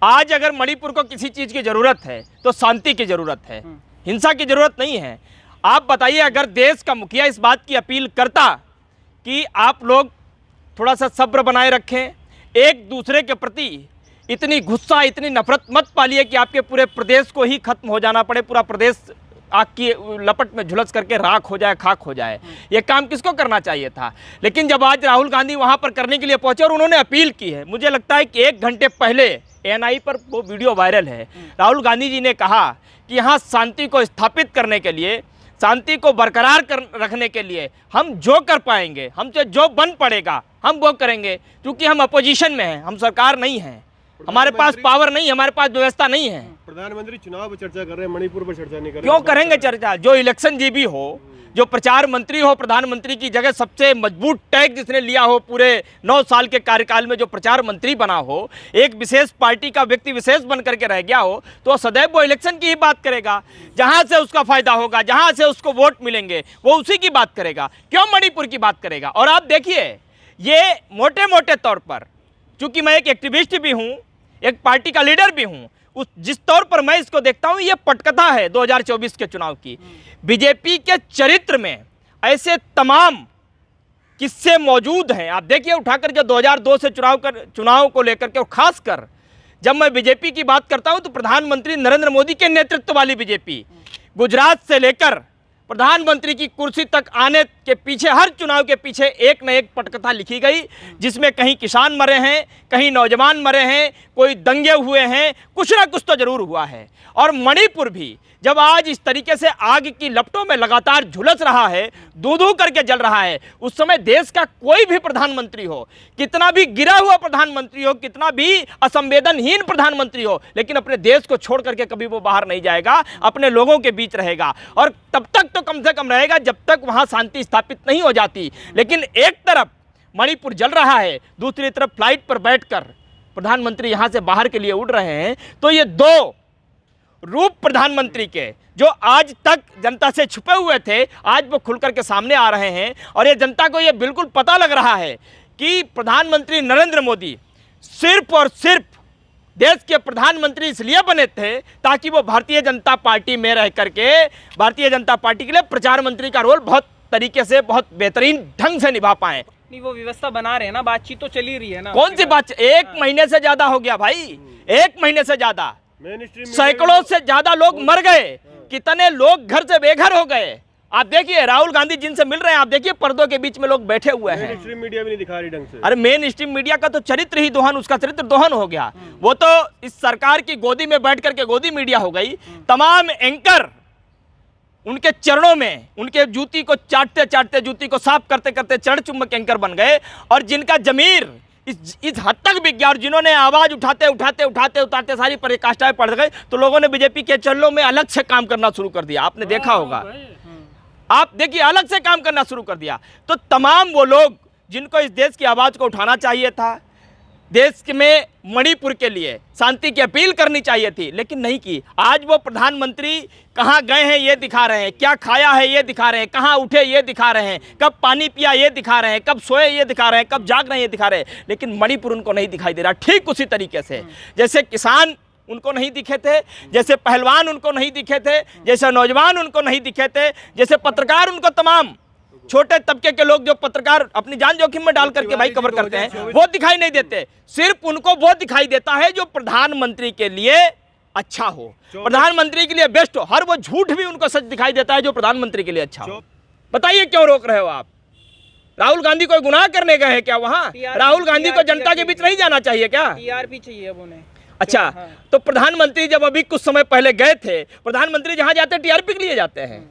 आज अगर मणिपुर को किसी चीज़ की ज़रूरत है तो शांति की ज़रूरत है, हिंसा की ज़रूरत नहीं है। आप बताइए, अगर देश का मुखिया इस बात की अपील करता कि आप लोग थोड़ा सा सब्र बनाए रखें, एक दूसरे के प्रति इतनी गुस्सा, इतनी नफरत मत पालिए कि आपके पूरे प्रदेश को ही खत्म हो जाना पड़े, पूरा प्रदेश आग की लपट में झुलस करके राख हो जाए, खाक हो जाए। ये काम किसको करना चाहिए था? लेकिन जब आज राहुल गांधी वहाँ पर करने के लिए पहुँचे और उन्होंने अपील की है, मुझे लगता है कि 1 घंटे पहले ANI पर वो वीडियो वायरल है। राहुल गांधी जी ने कहा कि यहाँ शांति को स्थापित करने के लिए, शांति को बरकरार रखने के लिए हम जो कर पाएंगे, हमसे जो बन पड़ेगा हम वो करेंगे, क्योंकि हम अपोजिशन में हैं, हम सरकार नहीं हैं, हमारे पास पावर नहीं, हमारे पास व्यवस्था नहीं है। प्रधानमंत्री चुनाव पर चर्चा कर रहे हैं, मणिपुर पर चर्चा नहीं कर रहे। क्यों करेंगे चर्चा? जो इलेक्शन जीबी हो, जो प्रचार मंत्री हो, प्रधानमंत्री की जगह सबसे मजबूत टैग जिसने लिया हो, पूरे 9 साल के कार्यकाल में जो प्रचार मंत्री बना हो, एक विशेष पार्टी का व्यक्ति विशेष बन करके रह गया हो, तो सदैव वो इलेक्शन की ही बात करेगा। जहां से उसका फायदा होगा, जहां से उसको वोट मिलेंगे, वो उसी की बात करेगा। क्यों मणिपुर की बात करेगा? और आप देखिए, ये मोटे मोटे तौर पर, चूंकि मैं एक एक्टिविस्ट भी हूँ, एक पार्टी का लीडर भी हूँ, उस जिस तौर पर मैं इसको देखता हूँ, ये पटकथा है 2024 के चुनाव की। बीजेपी के चरित्र में ऐसे तमाम किस्से मौजूद हैं। आप देखिए, उठाकर जो 2002 से चुनाव को लेकर के, और खासकर जब मैं बीजेपी की बात करता हूँ तो प्रधानमंत्री नरेंद्र मोदी के नेतृत्व वाली बीजेपी, गुजरात से लेकर प्रधानमंत्री की कुर्सी तक आने के पीछे, हर चुनाव के पीछे एक न एक पटकथा लिखी गई, जिसमें कहीं किसान मरे हैं, कहीं नौजवान मरे हैं, कोई दंगे हुए हैं, कुछ ना कुछ तो जरूर हुआ है। और मणिपुर भी जब आज इस तरीके से आग की लपटों में लगातार झुलस रहा है, दूधू करके जल रहा है, उस समय देश का कोई भी प्रधानमंत्री हो, कितना भी गिरा हुआ प्रधानमंत्री हो, कितना भी असंवेदनहीन प्रधानमंत्री हो, लेकिन अपने देश को छोड़ करके कभी वो बाहर नहीं जाएगा, अपने लोगों के बीच रहेगा। और तब तक तो कम से कम रहेगा जब तक वहां शांति स्थापित नहीं हो जाती। लेकिन एक तरफ मणिपुर जल रहा है, दूसरी तरफ फ्लाइट पर बैठकर प्रधानमंत्री यहां से बाहर के लिए उड़ रहे हैं। तो ये दो रूप प्रधानमंत्री के, जो आज तक जनता से छुपे हुए थे, आज वो खुल करके सामने आ रहे हैं। और ये जनता को ये बिल्कुल पता लग रहा है कि प्रधानमंत्री नरेंद्र मोदी सिर्फ और सिर्फ देश के प्रधानमंत्री इसलिए बने थे ताकि वो भारतीय जनता पार्टी में रह करके भारतीय जनता पार्टी के लिए प्रचार मंत्री का रोल बहुत तरीके से, बहुत बेहतरीन ढंग से निभा पाए। नहीं, वो व्यवस्था बना रहे हैं ना, बातचीत तो चली रही है ना। कौन सी बात? 1 महीने से ज्यादा हो गया भाई, 1 महीने से ज्यादा, सैकड़ों से ज्यादा लोग मर गए, कितने लोग घर से बेघर हो गए। आप देखिए, राहुल गांधी जिनसे मिल रहे हैं, आप देखिए पर्दों के बीच में लोग बैठे हुए हैं। मेन स्ट्रीम मीडिया भी नहीं दिखा रही ढंग से। अरे मेन स्ट्रीम मीडिया का तो चरित्र ही दोहन, उसका चरित्र दोहन हो गया। वो तो इस सरकार की गोदी में बैठ करके गोदी मीडिया हो गई। तमाम एंकर उनके चरणों में, उनके जूती को चाटते चाटते, जूती को साफ करते करते चरण चुम्बक एंकर बन गए। और जिनका जमीर इस हद तक बिक गया, और जिन्होंने आवाज उठाते उठाते उठाते उठाते सारी पराकाष्ठाएं पड़ गई, तो लोगों ने बीजेपी के चरणों में अलग से काम करना शुरू कर दिया। आपने देखा होगा, आप देखिए, अलग से काम करना शुरू कर दिया। तो तमाम वो लोग जिनको इस देश की आवाज को उठाना चाहिए था, देश में मणिपुर के लिए शांति की अपील करनी चाहिए थी, लेकिन नहीं की। आज वो प्रधानमंत्री कहाँ गए हैं ये दिखा रहे हैं, क्या खाया है ये दिखा रहे हैं, कहाँ उठे ये दिखा रहे हैं, कब पानी पिया ये दिखा रहे हैं, कब सोए ये दिखा रहे हैं, कब जाग रहे हैं ये दिखा रहे हैं। लेकिन मणिपुर उनको नहीं दिखाई दे रहा। ठीक उसी तरीके से जैसे किसान उनको नहीं दिखे थे, जैसे पहलवान उनको नहीं दिखे थे, जैसे नौजवान उनको नहीं दिखे थे, जैसे पत्रकार उनको, तमाम छोटे तबके के लोग जो पत्रकार अपनी जान जोखिम में डाल करके भाई कवर करते हैं, वो दिखाई नहीं देते। सिर्फ उनको वो दिखाई देता है जो प्रधानमंत्री के लिए अच्छा हो, प्रधानमंत्री के लिए बेस्ट हो। हर वो झूठ भी उनको सच दिखाई देता है जो प्रधानमंत्री के लिए अच्छा हो। बताइए क्यों रोक रहे हो आप? राहुल गांधी कोई गुनाह करने गए हैं क्या वहाँ? राहुल गांधी को जनता के बीच नहीं जाना चाहिए क्या? टीआरपी चाहिए अब उन्हें। अच्छा, तो प्रधानमंत्री जब अभी कुछ समय पहले गए थे, प्रधानमंत्री जहां जाते हैं टीआरपी के लिए जाते हैं।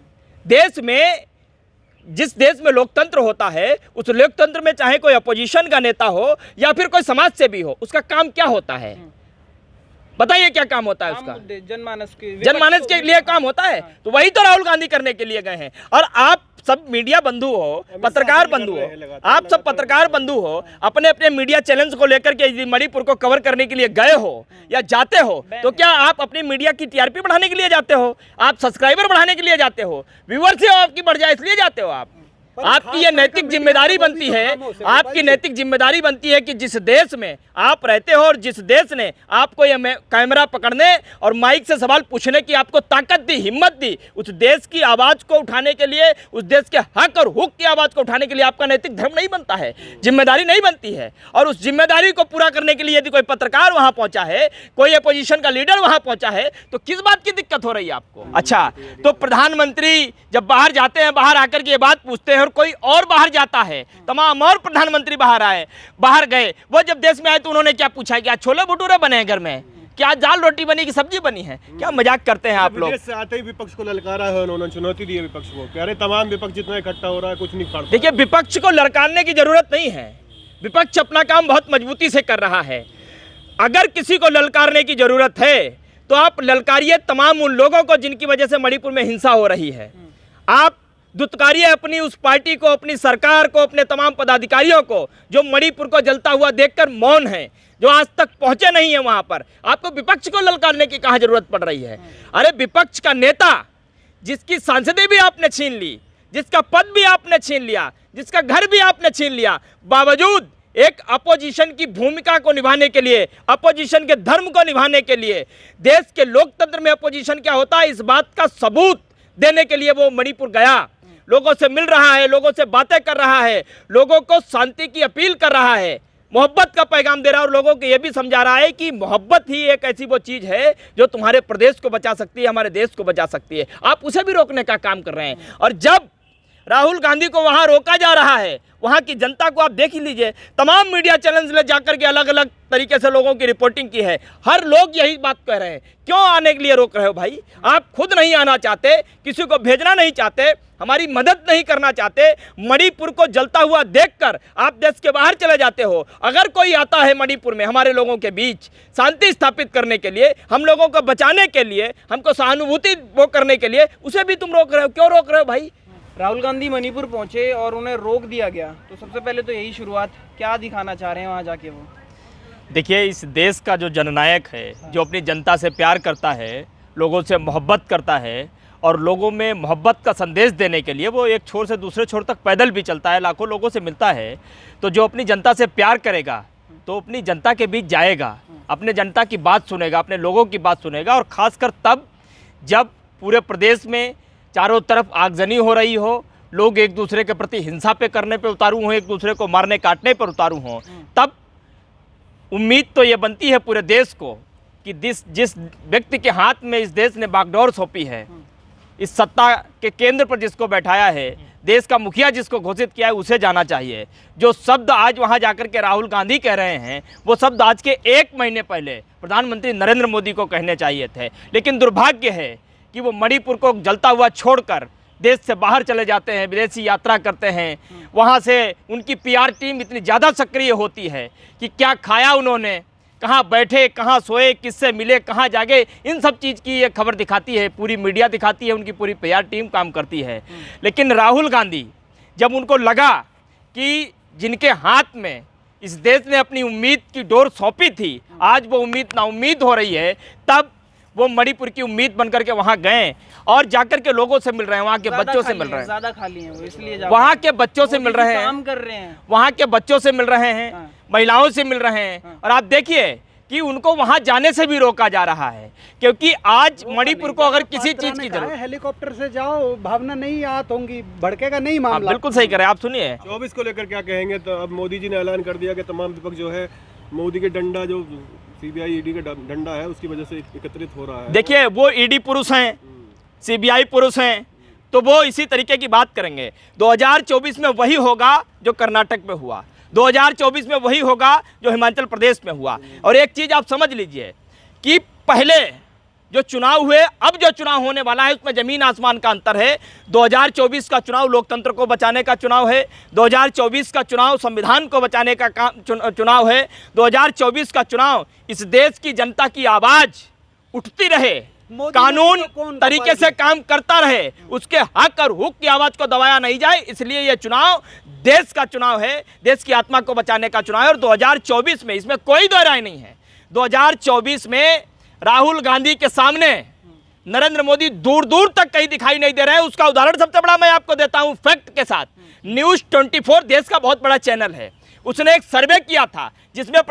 देश में, जिस देश में लोकतंत्र होता है, उस लोकतंत्र में चाहे कोई अपोजिशन का नेता हो या फिर कोई समाज सेवी हो, उसका काम क्या होता है? बताइए क्या काम होता है उसका? जनमानस के लिए काम होता है। तो वही तो राहुल गांधी करने के लिए गए हैं। और आप सब मीडिया बंधु हो, पत्रकार बंधु हो, आप सब पत्रकार बंधु हो, अपने अपने मीडिया चैलेंज को लेकर के मणिपुर को कवर करने के लिए गए हो या जाते हो, तो क्या आप अपनी मीडिया की टीआरपी बढ़ाने के लिए जाते हो? आप सब्सक्राइबर बढ़ाने के लिए जाते हो? व्यूअरशिप आपकी बढ़ जाए इसलिए जाते हो आप? आपकी ये नैतिक जिम्मेदारी बनती है, आपकी नैतिक जिम्मेदारी बनती है कि जिस देश में आप रहते हो और जिस देश ने आपको ये कैमरा पकड़ने और माइक से सवाल पूछने की आपको ताकत दी, हिम्मत दी, उस देश की आवाज़ को उठाने के लिए, उस देश के हक और हुक की आवाज़ को उठाने के लिए आपका नैतिक धर्म नहीं बनता है, जिम्मेदारी नहीं बनती है। और उस जिम्मेदारी को पूरा करने के लिए यदि कोई पत्रकार वहाँ पहुँचा है, कोई अपोजिशन का लीडर वहाँ पहुँचा है, तो किस बात की दिक्कत हो रही है आपको? अच्छा, तो प्रधानमंत्री जब बाहर जाते हैं, बाहर आकर के ये बात पूछते हैं और कोई और बाहर जाता है, तमाम और प्रधानमंत्री बाहर गए, वो जब देश में आए तो उन्होंने क्या पूछा? क्या छोले भटूरे बने हैं घर में? क्या दाल रोटी बनी की सब्जी बनी है? क्या मजाक करते हैं आप लोग? विदेश से आते ही विपक्ष को ललकारा है उन्होंने, चुनौती दी है विपक्ष को, कह रहे तमाम विपक्ष जितना इकट्ठा हो रहा है कुछ नहीं पड़ता। देखिए, विपक्ष को ललकारने की जरूरत नहीं है, विपक्ष अपना काम बहुत मजबूती से कर रहा है। अगर किसी को ललकारने की जरूरत है तो आप ललकारिए तमाम उन लोगों को जिनकी वजह से मणिपुर में हिंसा हो रही है। आप दुत्कारिए अपनी उस पार्टी को, अपनी सरकार को, अपने तमाम पदाधिकारियों को जो मणिपुर को जलता हुआ देखकर मौन है, जो आज तक पहुंचे नहीं है वहां पर। आपको विपक्ष को ललकारने की कहां जरूरत पड़ रही है? अरे विपक्ष का नेता जिसकी सांसदें भी आपने छीन ली, जिसका पद भी आपने छीन लिया, जिसका घर भी आपने छीन लिया, बावजूद एक अपोजिशन की भूमिका को निभाने के लिए, अपोजिशन के धर्म को निभाने के लिए, देश के लोकतंत्र में अपोजिशन क्या होता है इस बात का सबूत देने के लिए वो मणिपुर गया, लोगों से मिल रहा है, लोगों से बातें कर रहा है, लोगों को शांति की अपील कर रहा है, मोहब्बत का पैगाम दे रहा है और लोगों को ये भी समझा रहा है कि मोहब्बत ही एक ऐसी वो चीज़ है जो तुम्हारे प्रदेश को बचा सकती है, हमारे देश को बचा सकती है। आप उसे भी रोकने का काम कर रहे हैं। और जब राहुल गांधी को वहाँ रोका जा रहा है, वहाँ की जनता को आप देख ही लीजिए, तमाम मीडिया चैनल्स ने जाकर के अलग अलग तरीके से लोगों की रिपोर्टिंग की है, हर लोग यही बात कह रहे हैं, क्यों आने के लिए रोक रहे हो भाई? आप खुद नहीं आना चाहते, किसी को भेजना नहीं चाहते, हमारी मदद नहीं करना चाहते, मणिपुर को जलता हुआ देखकर आप देश के बाहर चले जाते हो। अगर कोई आता है मणिपुर में हमारे लोगों के बीच शांति स्थापित करने के लिए, हम लोगों को बचाने के लिए, हमको सहानुभूति वो करने के लिए, उसे भी तुम रोक रहे हो। क्यों रोक रहे हो भाई? राहुल गांधी मणिपुर पहुंचे और उन्हें रोक दिया गया, तो सबसे पहले तो यही शुरुआत, क्या दिखाना चाह रहे हैं वहां जाके वो? देखिए, इस देश का जो जननायक है, जो अपनी जनता से प्यार करता है, लोगों से मोहब्बत करता है और लोगों में मोहब्बत का संदेश देने के लिए वो एक छोर से दूसरे छोर तक पैदल भी चलता है, लाखों लोगों से मिलता है, तो जो अपनी जनता से प्यार करेगा तो अपनी जनता के बीच जाएगा, अपने जनता की बात सुनेगा, अपने लोगों की बात सुनेगा। और ख़ासकर तब जब पूरे प्रदेश में चारों तरफ आगजनी हो रही हो, लोग एक दूसरे के प्रति हिंसा पे करने पे उतारू हों, एक दूसरे को मारने काटने पर उतारू हों, तब उम्मीद तो ये बनती है पूरे देश को कि जिस व्यक्ति के हाथ में इस देश ने बागडोर सौंपी है, इस सत्ता के केंद्र पर जिसको बैठाया है, देश का मुखिया जिसको घोषित किया है, उसे जाना चाहिए। जो शब्द आज वहाँ जाकर के राहुल गांधी कह रहे हैं, वो शब्द आज के 1 महीने पहले प्रधानमंत्री नरेंद्र मोदी को कहने चाहिए थे। लेकिन दुर्भाग्य है कि वो मणिपुर को जलता हुआ छोड़कर देश से बाहर चले जाते हैं, विदेशी यात्रा करते हैं, वहाँ से उनकी PR टीम इतनी ज़्यादा सक्रिय होती है कि क्या खाया उन्होंने, कहाँ बैठे, कहाँ सोए, किससे मिले, कहाँ जागे, इन सब चीज़ की ये खबर दिखाती है, पूरी मीडिया दिखाती है, उनकी पूरी PR टीम काम करती है। लेकिन राहुल गांधी जब उनको लगा कि जिनके हाथ में इस देश ने अपनी उम्मीद की डोर सौंपी थी, आज वो उम्मीद नाउम्मीद हो रही है, तब वो मणिपुर की उम्मीद बनकर के वहाँ गए और जाकर के लोगों से मिल रहे हैं, वहाँ के बच्चों से मिल रहे हैं, ज़्यादा खाली हैं वो, इसलिए वहाँ के बच्चों से मिल रहे हैं, काम कर रहे हैं, वहाँ के बच्चों से मिल रहे हैं, महिलाओं से मिल रहे हैं। और आप देखिए कि उनको वहाँ जाने से भी रोका जा रहा है, क्योंकि आज मणिपुर को अगर किसी चीज़ की जरूरत, हेलीकॉप्टर से जाओ, भावना नहीं आत होंगी, भड़केगा नहीं मामला। बिल्कुल सही करें, आप सुनिए। 24 को लेकर क्या कहेंगे? तो अब मोदी जी ने ऐलान कर दिया कि तमाम विपक्ष जो है मोदी के डंडा, जो CBI ED का डंडा है, उसकी वजह से एकत्रित हो रहा है। देखिए, वो ED पुरुष हैं, CBI पुरुष हैं, तो वो इसी तरीके की बात करेंगे। 2024 में वही होगा जो कर्नाटक में हुआ, 2024 में वही होगा जो हिमाचल प्रदेश में हुआ। और एक चीज़ आप समझ लीजिए कि पहले जो चुनाव हुए, अब जो चुनाव होने वाला है, उसमें ज़मीन आसमान का अंतर है। 2024 का चुनाव लोकतंत्र को बचाने का चुनाव है, 2024 का चुनाव संविधान को बचाने का चुनाव है, 2024 का चुनाव इस देश की जनता की आवाज़ उठती रहे, कानून तरीके से काम करता रहे, उसके हक और हुक की आवाज़ को दबाया नहीं जाए, इसलिए ये चुनाव देश का चुनाव है, देश की आत्मा को बचाने का चुनाव है। और 2024 में इसमें कोई दो राय नहीं है, 2024 में राहुल गांधी के सामने नरेंद्र मोदी दूर दूर तक कहीं दिखाई नहीं दे रहे हैं। उसका उदाहरण सबसे बड़ा मैं आपको देता हूं फैक्ट के साथ। न्यूज़ 24 देश का बहुत बड़ा चैनल है, उसने एक सर्वे किया था जिसमें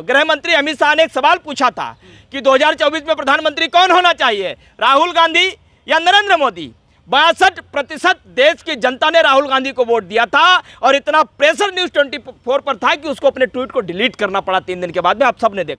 गृह मंत्री अमित शाह ने एक सवाल पूछा था कि 2024 में प्रधानमंत्री कौन होना चाहिए, राहुल गांधी या नरेंद्र मोदी। 62% देश की जनता ने राहुल गांधी को वोट दिया था और इतना प्रेशर न्यूज़ 24 पर था कि उसको अपने ट्वीट को डिलीट करना पड़ा 3 दिन के बाद में। आप सब ने देखा।